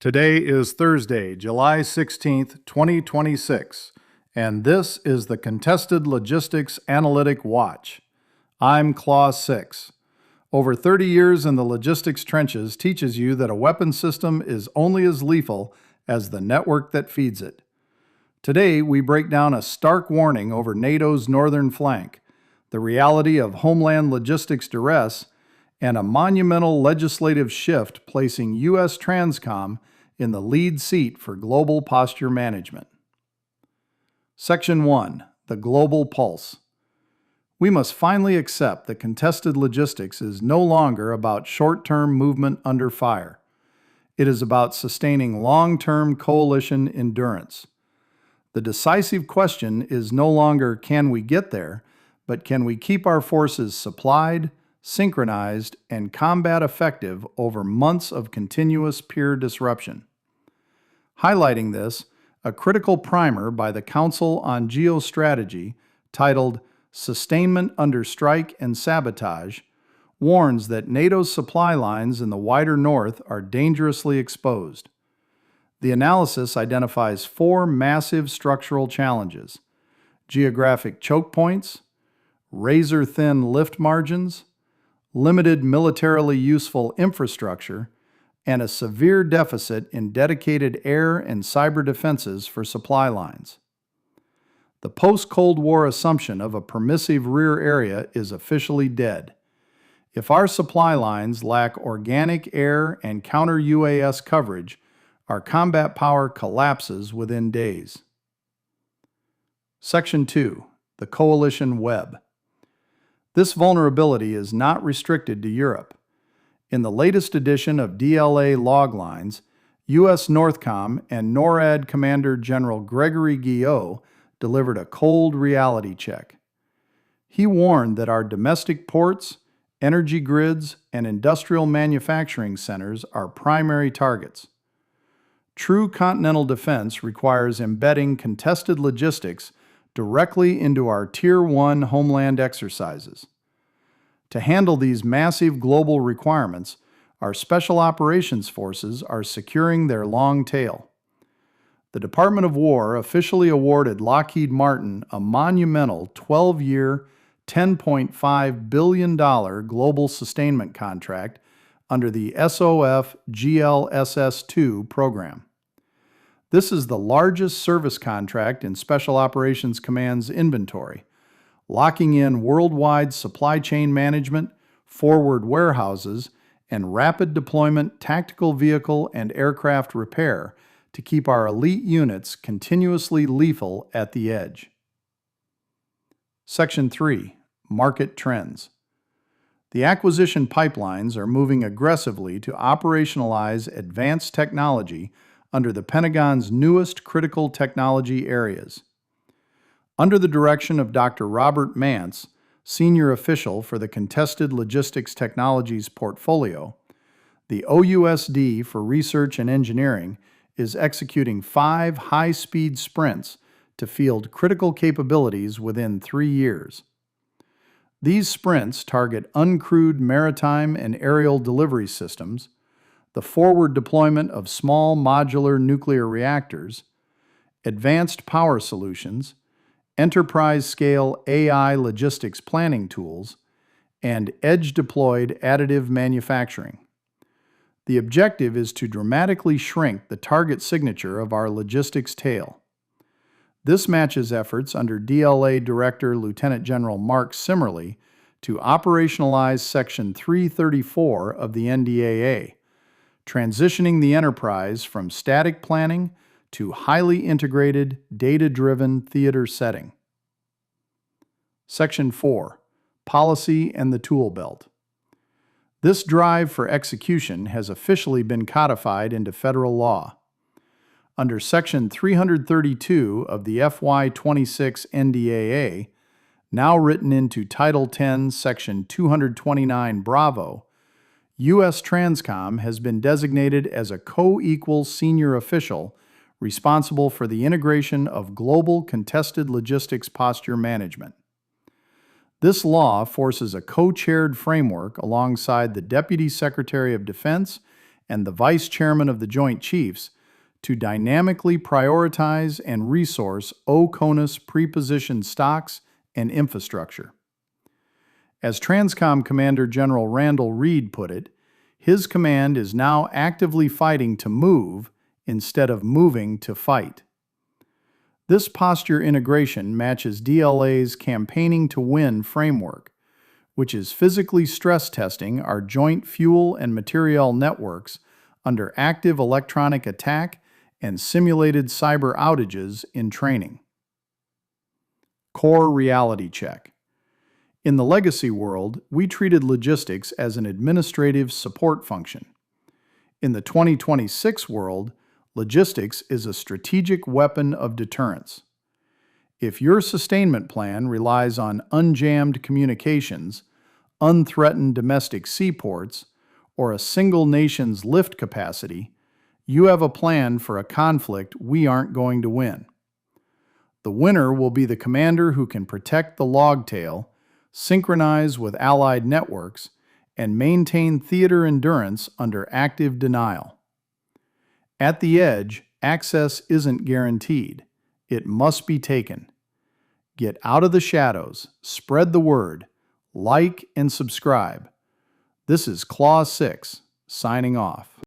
Today is Thursday, July 16th, 2026, and this is the Contested Logistics Analytic Watch. I'm Claw 6. Over 30 years in the logistics trenches teaches you that a weapon system is only as lethal as the network that feeds it. Today, we break down a stark warning over NATO's northern flank, the reality of Homeland logistics duress, and a monumental legislative shift placing U.S.TRANSCOM in the lead seat for global posture management. Section 1. The Global Pulse. We must finally accept that contested logistics is no longer about short-term movement under fire. It is about sustaining long-term coalition endurance. The decisive question is no longer can we get there, but can we keep our forces supplied, synchronized, and combat effective over months of continuous peer disruption. Highlighting this, a critical primer by the Council on Geostrategy titled Sustainment Under Strike and Sabotage warns that NATO's supply lines in the wider north are dangerously exposed. The analysis identifies four massive structural challenges: geographic choke points, razor-thin lift margins, limited militarily useful infrastructure, and a severe deficit in dedicated air and cyber defenses for supply lines. The post-Cold War assumption of a permissive rear area is officially dead. If our supply lines lack organic air and counter-UAS coverage, our combat power collapses within days. Section 2. The Coalition Web. This vulnerability is not restricted to Europe. In the latest edition of DLA log lines, U.S. Northcom and NORAD Commander General Gregory Guillot delivered a cold reality check. He warned that our domestic ports, energy grids, and industrial manufacturing centers are primary targets. True continental defense requires embedding contested logistics directly into our Tier 1 homeland exercises. To handle these massive global requirements, our Special Operations Forces are securing their long tail. The Department of War officially awarded Lockheed Martin a monumental 12-year, $10.5 billion global sustainment contract under the SOF GLSS 2 program. This is the largest service contract in Special Operations Command's inventory, locking in worldwide supply chain management, forward warehouses, and rapid deployment tactical vehicle and aircraft repair to keep our elite units continuously lethal at the edge. Section 3. Market Trends. The acquisition pipelines are moving aggressively to operationalize advanced technology under the Pentagon's newest critical technology areas. Under the direction of Dr. Robert Mantz, senior official for the Contested Logistics Technologies portfolio, the OUSD for Research and Engineering is executing 5 high-speed sprints to field critical capabilities within 3 years. These sprints target uncrewed maritime and aerial delivery systems, the forward deployment of small modular nuclear reactors, advanced power solutions, enterprise-scale AI logistics planning tools, and edge-deployed additive manufacturing. The objective is to dramatically shrink the target signature of our logistics tail. This matches efforts under DLA Director Lieutenant General Mark Simmerly to operationalize Section 334 of the NDAA, transitioning the enterprise from static planning to highly integrated, data-driven theater setting. Section 4. Policy and the Tool Belt. This drive for execution has officially been codified into federal law. Under Section 332 of the FY26 NDAA, now written into Title 10, Section 229 Bravo, U.S.TRANSCOM has been designated as a co-equal senior official responsible for the integration of global contested logistics posture management. This law forces a co-chaired framework alongside the Deputy Secretary of Defense and the Vice Chairman of the Joint Chiefs to dynamically prioritize and resource OCONUS pre-positioned stocks and infrastructure. As TRANSCOM Commander General Randall Reed put it, his command is now actively fighting to move instead of moving to fight. This posture integration matches DLA's Campaigning to Win framework, which is physically stress testing our joint fuel and materiel networks under active electronic attack and simulated cyber outages in training. Core reality check. In the legacy world, we treated logistics as an administrative support function. In the 2026 world, logistics is a strategic weapon of deterrence. If your sustainment plan relies on unjammed communications, unthreatened domestic seaports, or a single nation's lift capacity, you have a plan for a conflict we aren't going to win. The winner will be the commander who can protect the log tail, synchronize with allied networks, and maintain theater endurance under active denial. At the edge, access isn't guaranteed. It must be taken. Get out of the shadows, spread the word, like and subscribe. This is Clause 6, signing off.